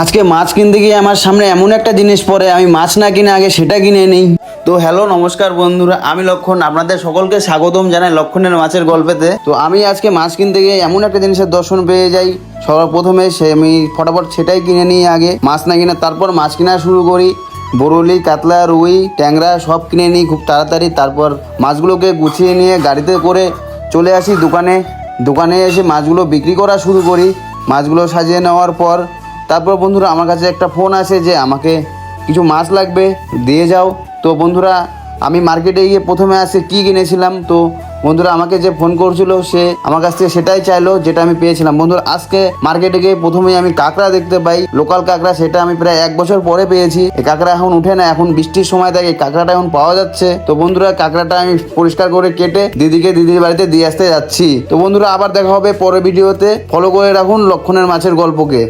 আজকে মাছ কিনতে গিয়ে আমার সামনে এমন একটা জিনিস পড়ে, আমি মাছ না কিনে আগে সেটা কিনে নিই। তো হ্যালো নমস্কার বন্ধুরা, আমি লক্ষণ, আপনাদের সকলকে স্বাগতম জানাই লক্ষণের মাছের গল্পেতে। তো আমি আজকে মাছ কিনতে গিয়ে এমন একটা জিনিসের দর্শন পেয়ে যাই, সবার প্রথমে আমি ফটাফট সেটাই কিনে নিই, আগে মাছ না কিনে তারপর মাছ কেনা শুরু করি। বরলি, কাতলা, রুই, ট্যাংরা সব কিনে নিই খুব তাড়াতাড়ি। তারপর মাছগুলোকে গুছিয়ে নিয়ে গাড়িতে করে চলে আসি দোকানে এসে মাছগুলো বিক্রি করা শুরু করি। মাছগুলো সাজিয়ে নেওয়ার পর তারপর বন্ধুরা আমার কাছে একটা ফোন আসে যে আমাকে কিছু মাছ লাগবে, দিয়ে যাও। তো বন্ধুরা আমি মার্কেটে গিয়ে প্রথমে আসে কি কিনেছিলাম, তো বন্ধুরা আমাকে যে ফোন করছিল সে আমার কাছ থেকে সেটাই চাইলো যেটা আমি পেয়েছিলাম। বন্ধুরা আজকে মার্কেটে গিয়ে প্রথমেই আমি কাঁকড়া দেখতে পাই, লোকাল কাঁকড়া, সেটা আমি প্রায় 1 বছর পরে পেয়েছি। এই কাঁকড়া এখন উঠে না, এখন বৃষ্টির সময় থাকে, কাঁকড়াটা এখন পাওয়া যাচ্ছে। তো বন্ধুরা কাঁকড়াটা আমি পরিষ্কার করে কেটে দিদির বাড়িতে দিয়ে আসতে যাচ্ছি। তো বন্ধুরা আবার দেখা হবে পরের ভিডিওতে, ফলো করে রাখুন লক্ষণের মাছের গল্পকে।